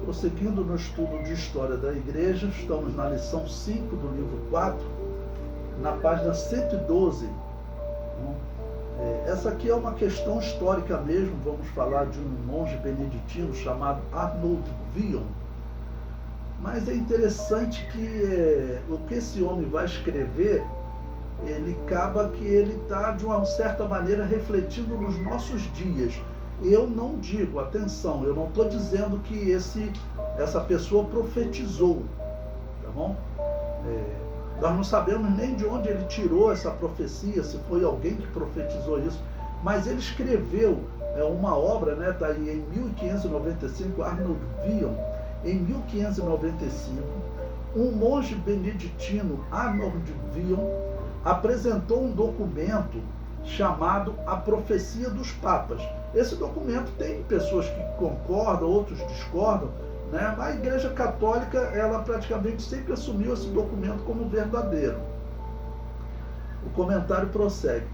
Prosseguindo no estudo de História da Igreja, estamos na lição 5 do livro 4, na página 112. Essa aqui é uma questão histórica mesmo, vamos falar de um monge beneditino chamado Arnold Wion. Mas é interessante que o que esse homem vai escrever, ele acaba que ele está, de uma certa maneira, refletindo nos nossos dias. Eu não digo, atenção, eu não estou dizendo que essa pessoa profetizou, tá bom? Nós não sabemos nem de onde ele tirou essa profecia, se foi alguém que profetizou isso, mas ele escreveu uma obra, né, tá aí em 1595, Arnold Wion. Em 1595, um monge beneditino, Arnold Wion, apresentou um documento chamado A Profecia dos Papas. Esse documento tem pessoas que concordam, outros discordam, né? A Igreja Católica, ela praticamente sempre assumiu esse documento como verdadeiro. O comentário prossegue.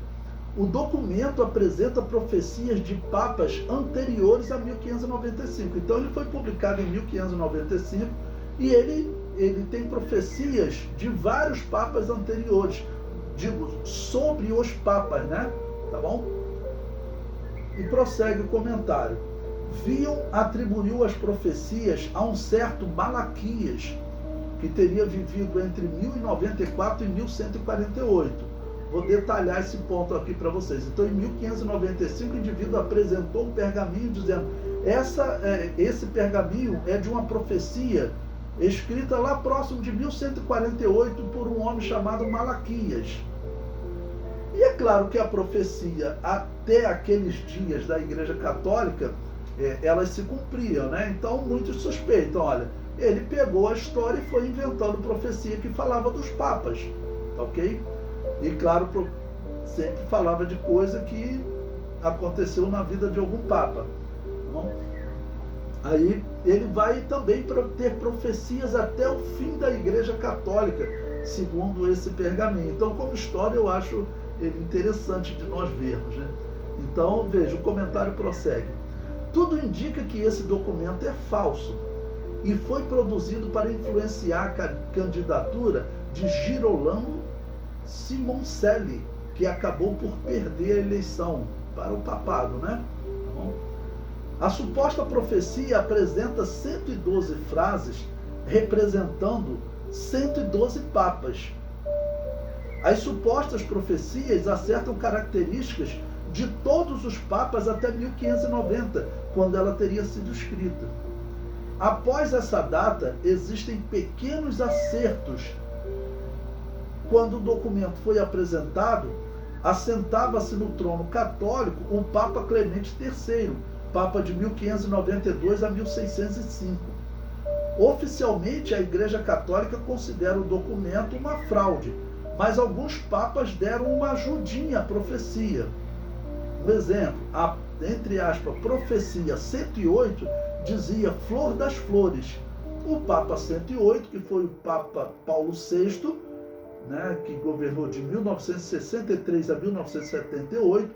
O documento apresenta profecias de papas anteriores a 1595. Então ele foi publicado em 1595 e ele tem profecias de vários papas anteriores. Digo, sobre os papas, né? Tá bom? E prossegue o comentário. Wion atribuiu as profecias a um certo Malaquias, que teria vivido entre 1094 e 1148. Vou detalhar esse ponto aqui para vocês. Então, em 1595, o indivíduo apresentou um pergaminho dizendo: esse pergaminho é de uma profecia escrita lá próximo de 1148 por um homem chamado Malaquias. E é claro que a profecia, até aqueles dias da Igreja Católica, elas se cumpriam, né? Então, muitos suspeitam, olha, ele pegou a história e foi inventando profecia que falava dos papas, ok? E claro, sempre falava de coisa que aconteceu na vida de algum papa. Bom, aí ele vai também ter profecias até o fim da Igreja Católica, segundo esse pergaminho. Então, como história, eu acho ele interessante de nós vermos, né? Então, veja, o comentário prossegue. Tudo indica que esse documento é falso e foi produzido para influenciar a candidatura de Girolamo Simoncelli, que acabou por perder a eleição para o papado, né? Bom, a suposta profecia apresenta 112 frases representando 112 papas. As supostas profecias acertam características de todos os papas até 1590, quando ela teria sido escrita. Após essa data, existem pequenos acertos. Quando o documento foi apresentado, assentava-se no trono católico o Papa Clemente III, Papa de 1592 a 1605. Oficialmente, a Igreja Católica considera o documento uma fraude, mas alguns papas deram uma ajudinha à profecia. Um exemplo, a, entre aspas, profecia 108 dizia Flor das Flores. O Papa 108, que foi o Papa Paulo VI, né, que governou de 1963 a 1978,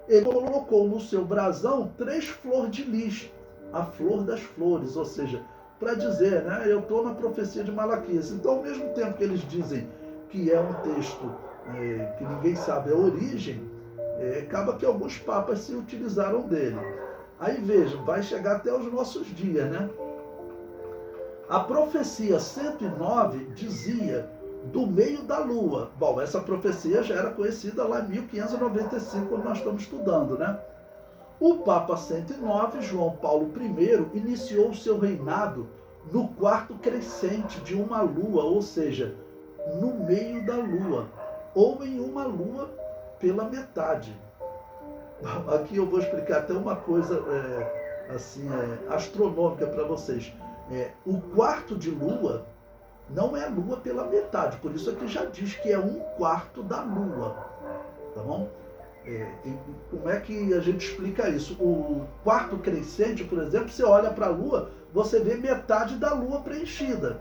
ele colocou no seu brasão 3 flores de lis, a Flor das Flores, ou seja, para dizer, né, eu estou na profecia de Malaquias. Então, ao mesmo tempo que eles dizem que é um texto que ninguém sabe a origem, acaba que alguns papas se utilizaram dele. Aí veja, vai chegar até os nossos dias, né? A profecia 109 dizia do meio da lua. Bom, essa profecia já era conhecida lá em 1595, quando nós estamos estudando, né? O Papa 109, João Paulo I, iniciou o seu reinado no quarto crescente de uma lua, ou seja, no meio da lua, ou em uma lua pela metade. Aqui eu vou explicar até uma coisa astronômica para vocês. O quarto de lua não é a lua pela metade, por isso aqui já diz que é 1/4 da lua, tá bom? Como é que a gente explica isso? O quarto crescente, por exemplo, você olha para a lua, você vê metade da lua preenchida,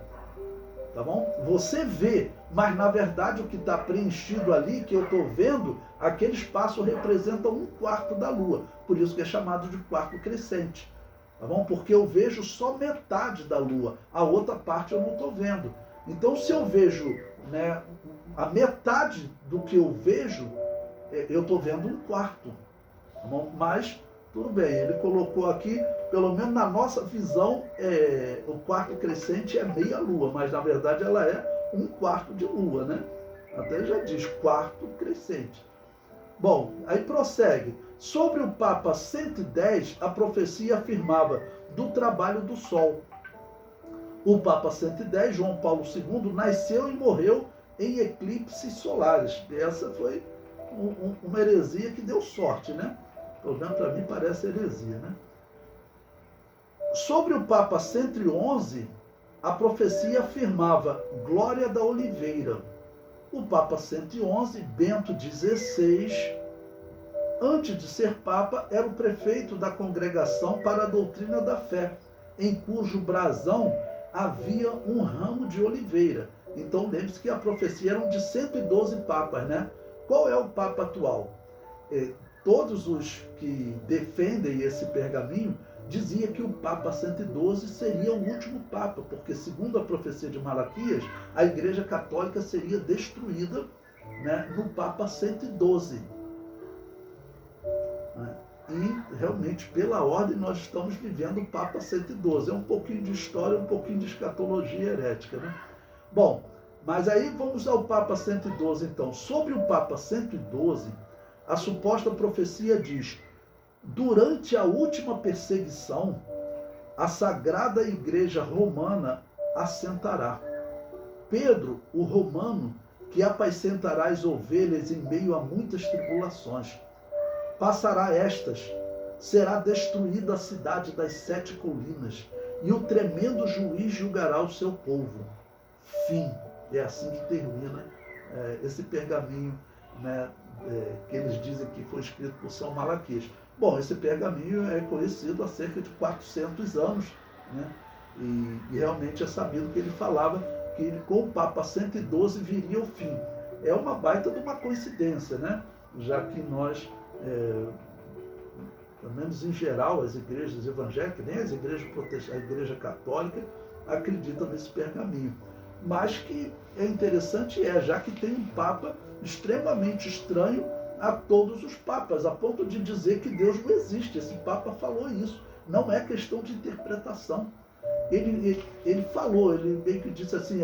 tá bom? Você vê, mas na verdade o que está preenchido ali, que eu estou vendo, aquele espaço representa 1/4 da lua, por isso que é chamado de quarto crescente. tá bom? Porque eu vejo só metade da lua, a outra parte eu não estou vendo. Então, se eu vejo, né, a metade do que eu vejo, eu estou vendo um quarto, tá bom? Mas, tudo bem, ele colocou aqui, pelo menos na nossa visão, o quarto crescente é meia lua, mas na verdade ela é um quarto de lua, né? Até já diz quarto crescente. Bom, aí prossegue. Sobre o Papa 110, a profecia afirmava do trabalho do Sol. O Papa 110, João Paulo II, nasceu e morreu em eclipses solares. Essa foi uma heresia que deu sorte, né? Pelo menos para mim parece heresia, né? Sobre o Papa 111, a profecia afirmava Glória da Oliveira. O Papa 111, Bento XVI, antes de ser Papa, era o prefeito da Congregação para a Doutrina da Fé, em cujo brasão havia um ramo de oliveira. Então lembre-se que a profecia eram de 112 papas, né? Qual é o Papa atual? Todos os que defendem esse pergaminho diziam que o Papa 112 seria o último Papa, porque segundo a profecia de Malaquias, a Igreja Católica seria destruída, né, no Papa 112. E realmente, pela ordem, nós estamos vivendo o Papa 112. É um pouquinho de história, um pouquinho de escatologia herética, né? Bom, mas aí vamos ao Papa 112 então. Sobre o Papa 112, a suposta profecia diz: durante a última perseguição, a Sagrada Igreja Romana assentará. Pedro, o romano, que apacentará as ovelhas em meio a muitas tribulações, passará estas, será destruída a cidade das 7 colinas, e o tremendo juiz julgará o seu povo. Fim. É assim que termina esse pergaminho, né, que eles dizem que foi escrito por São Malaquias. Bom, esse pergaminho é conhecido há cerca de 400 anos, né, e realmente é sabido que ele falava que ele, com o Papa 112 viria o fim. É uma baita de uma coincidência, né? Já que nós, pelo menos em geral, as igrejas evangélicas, nem as igrejas protestantes, a igreja católica, acreditam nesse pergaminho. Mas que é interessante, já que tem um Papa extremamente estranho a todos os papas, a ponto de dizer que Deus não existe. Esse Papa falou isso. Não é questão de interpretação. Ele falou, ele meio que disse assim,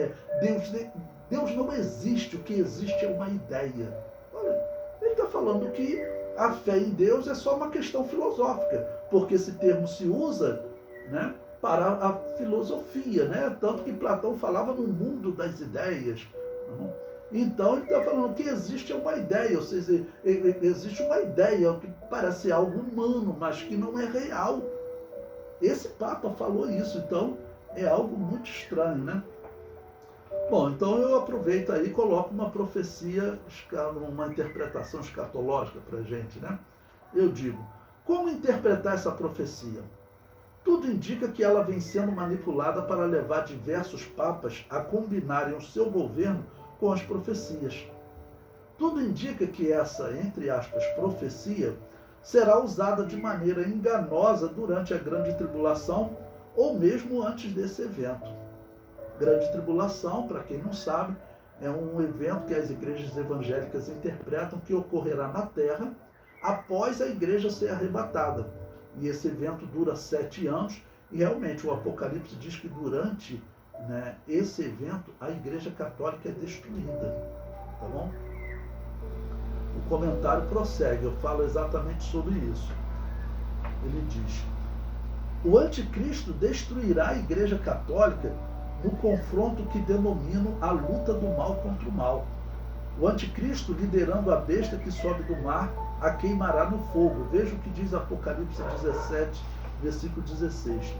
Deus não existe, o que existe é uma ideia. Olha, ele está falando que a fé em Deus é só uma questão filosófica, porque esse termo se usa, né, para a filosofia, né? Tanto que Platão falava no mundo das ideias. Então ele está falando que existe uma ideia, ou seja, existe uma ideia que parece algo humano, mas que não é real. Esse Papa falou isso, então é algo muito estranho, né? Bom, então eu aproveito aí e coloco uma profecia, uma interpretação escatológica para a gente, né? Eu digo, como interpretar essa profecia? Tudo indica que ela vem sendo manipulada para levar diversos papas a combinarem o seu governo com as profecias. Tudo indica que essa, entre aspas, profecia será usada de maneira enganosa durante a Grande Tribulação ou mesmo antes desse evento. Grande Tribulação, para quem não sabe, é um evento que as igrejas evangélicas interpretam que ocorrerá na Terra após a igreja ser arrebatada. E esse evento dura 7 anos e realmente o Apocalipse diz que durante, né, esse evento a Igreja Católica é destruída. Tá bom? O comentário prossegue, eu falo exatamente sobre isso. Ele diz: o anticristo destruirá a Igreja Católica no confronto que denomino a luta do mal contra o mal. O anticristo, liderando a besta que sobe do mar, a queimará no fogo. Veja o que diz Apocalipse 17, versículo 16.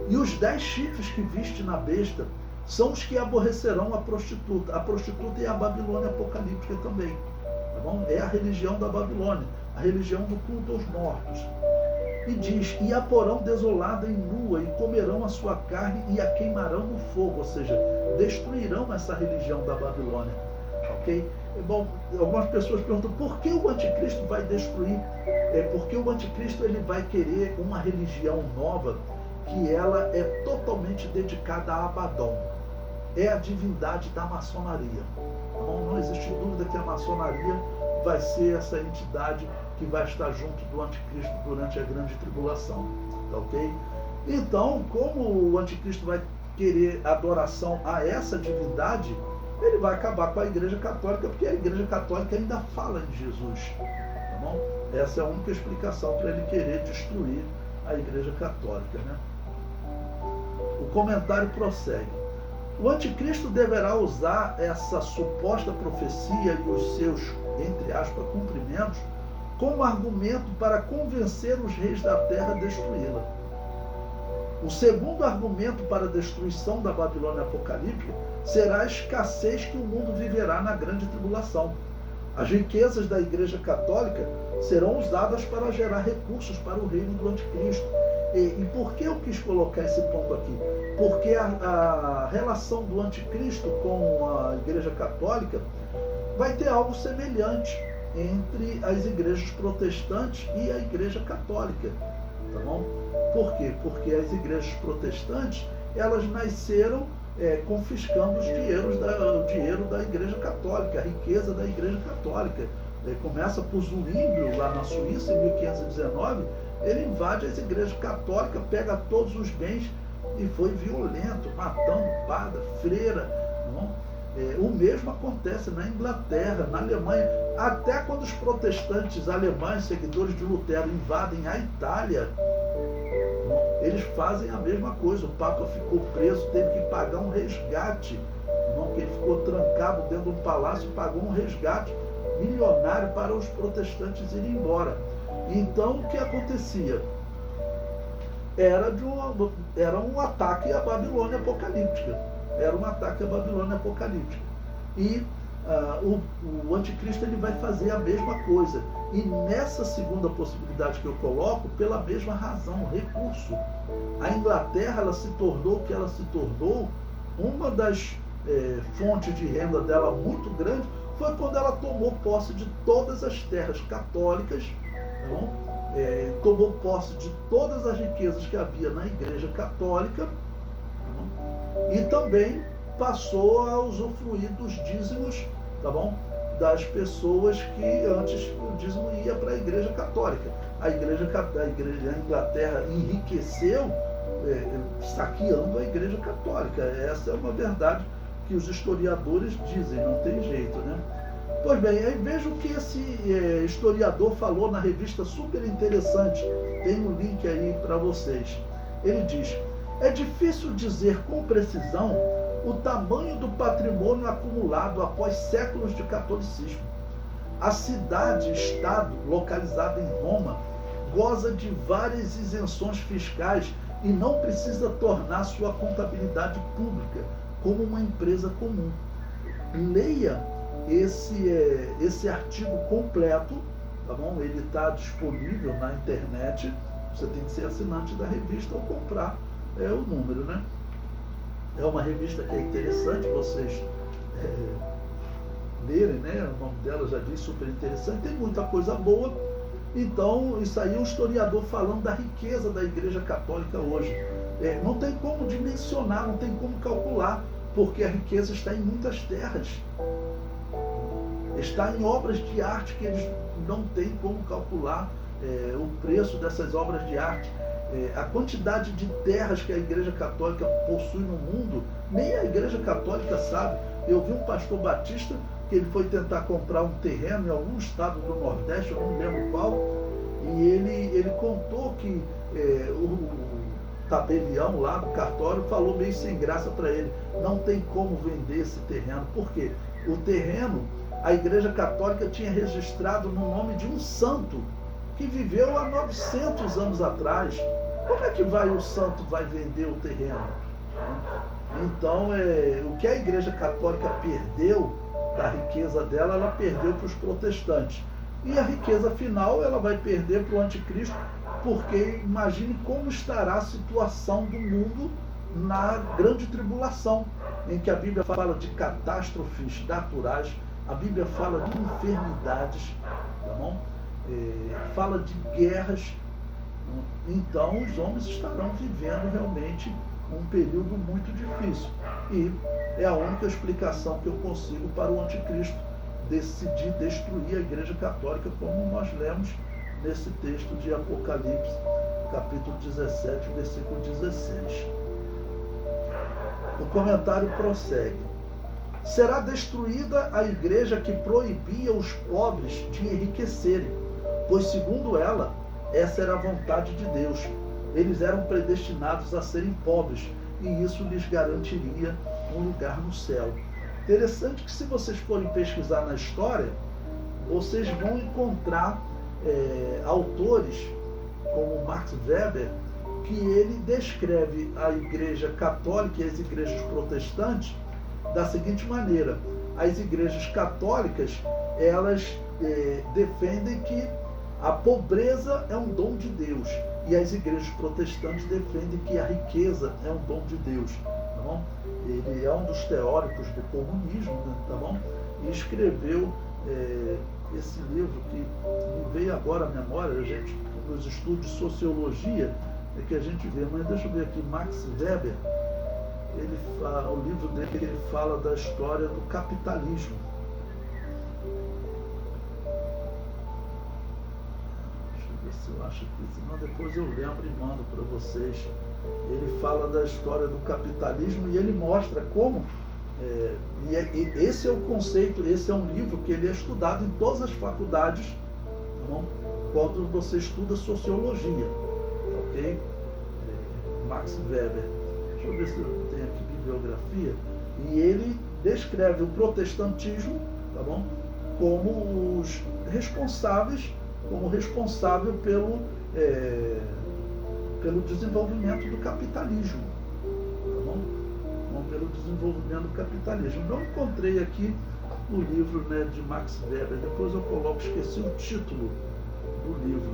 E os 10 chifres que viste na besta são os que aborrecerão a prostituta. A prostituta é a Babilônia apocalíptica também. Tá bom? É a religião da Babilônia, a religião do culto aos mortos. E diz, e a porão desolada e nua, e comerão a sua carne e a queimarão no fogo, ou seja, destruirão essa religião da Babilônia. Ok? Bom, algumas pessoas perguntam por que o anticristo vai destruir? Porque o anticristo ele vai querer uma religião nova que ela é totalmente dedicada a Abaddon. É a divindade da maçonaria. Então, não existe dúvida que a maçonaria vai ser essa entidade que vai estar junto do anticristo durante a grande tribulação. Tá ok? Então, como o anticristo vai querer adoração a essa divindade, ele vai acabar com a Igreja Católica, porque a Igreja Católica ainda fala de Jesus. Tá bom? Essa é a única explicação para ele querer destruir a Igreja Católica, né? O comentário prossegue. O anticristo deverá usar essa suposta profecia e os seus, entre aspas, cumprimentos como argumento para convencer os reis da terra a destruí-la. O segundo argumento para a destruição da Babilônia apocalíptica será a escassez que o mundo viverá na grande tribulação. As riquezas da Igreja Católica serão usadas para gerar recursos para o reino do anticristo. E por que eu quis colocar esse ponto aqui? Porque a relação do anticristo com a Igreja Católica vai ter algo semelhante entre as igrejas protestantes e a Igreja Católica. Tá bom? Por quê? Porque as igrejas protestantes, elas nasceram confiscando o dinheiro da Igreja Católica, a riqueza da Igreja Católica. Começa por Zwinglio, lá na Suíça, em 1519, ele invade as igrejas católicas, pega todos os bens e foi violento, matando padre, freira. Não? O mesmo acontece na Inglaterra, na Alemanha, até quando os protestantes alemães, seguidores de Lutero, invadem a Itália, eles fazem a mesma coisa. O Papa ficou preso, teve que pagar um resgate, que ele ficou trancado dentro de um palácio e pagou um resgate milionário para os protestantes irem embora. Então, o que acontecia? Era um ataque à Babilônia apocalíptica. Era um ataque à Babilônia apocalíptica. E o anticristo ele vai fazer a mesma coisa. E nessa segunda possibilidade que eu coloco, pela mesma razão, recurso. A Inglaterra ela se tornou o que ela se tornou, uma das fontes de renda dela muito grande foi quando ela tomou posse de todas as terras católicas, tomou posse de todas as riquezas que havia na Igreja Católica, e também passou a usufruir dos dízimos, tá bom? Das pessoas que antes o dízimo ia para a Igreja Católica. A Inglaterra enriqueceu saqueando a Igreja Católica. Essa é uma verdade que os historiadores dizem, não tem jeito, né? Pois bem, aí veja o que esse historiador falou na revista super interessante. Tem um link aí para vocês. Ele diz: é difícil dizer com precisão o tamanho do patrimônio acumulado após séculos de catolicismo. A cidade-estado, localizada em Roma, goza de várias isenções fiscais e não precisa tornar sua contabilidade pública como uma empresa comum. Leia esse artigo completo, tá bom? Ele está disponível na internet. Você tem que ser assinante da revista ou comprar o número, né? É uma revista que é interessante vocês lerem, né? O nome dela já diz, super interessante, tem muita coisa boa. Então, isso aí é um historiador falando da riqueza da Igreja Católica hoje. Não tem como dimensionar, não tem como calcular, porque a riqueza está em muitas terras. Está em obras de arte que eles não têm como calcular o preço dessas obras de arte. A quantidade de terras que a Igreja Católica possui no mundo, nem a Igreja Católica sabe. Eu vi um pastor batista que ele foi tentar comprar um terreno em algum estado do Nordeste, eu não lembro qual, e ele contou que o tabelião lá do cartório falou meio sem graça para ele: não tem como vender esse terreno. Por quê? O terreno, a Igreja Católica tinha registrado no nome de um santo que viveu há 900 anos atrás. Como é que o santo vai vender o terreno? Então, o que a Igreja Católica perdeu da riqueza dela, ela perdeu para os protestantes. E a riqueza final ela vai perder para o anticristo, porque imagine como estará a situação do mundo na grande tribulação, em que a Bíblia fala de catástrofes naturais A Bíblia fala de enfermidades, tá bom? Fala de guerras. Então os homens estarão vivendo realmente um período muito difícil. E é a única explicação que eu consigo para o anticristo decidir destruir a Igreja Católica, como nós lemos nesse texto de Apocalipse, capítulo 17, versículo 16. O comentário prossegue. Será destruída a igreja que proibia os pobres de enriquecerem, pois, segundo ela, essa era a vontade de Deus. Eles eram predestinados a serem pobres, e isso lhes garantiria um lugar no céu. Interessante que, se vocês forem pesquisar na história, vocês vão encontrar autores como Max Weber, que ele descreve a Igreja Católica e as igrejas protestantes da seguinte maneira: as igrejas católicas, elas defendem que a pobreza é um dom de Deus, e as igrejas protestantes defendem que a riqueza é um dom de Deus, tá bom? Ele é um dos teóricos do comunismo, né, tá bom? E escreveu esse livro que me veio agora à memória, a gente, nos estudos de sociologia, é que a gente vê, mas deixa eu ver aqui, Max Weber, o livro dele, ele fala da história do capitalismo. Deixa eu ver se eu acho aqui, senão depois eu lembro e mando para vocês. Ele fala da história do capitalismo e ele mostra como, esse é o conceito, esse é um livro que ele é estudado em todas as faculdades, tá bom? Quando você estuda sociologia, ok? Max Weber. Deixa eu ver se eu tenho aqui bibliografia. E ele descreve o protestantismo, tá bom? Como os responsáveis, como responsável pelo desenvolvimento do capitalismo, tá bom? Como pelo desenvolvimento do capitalismo. Eu encontrei aqui o livro, né, de Max Weber. Depois eu coloco, esqueci o título do livro.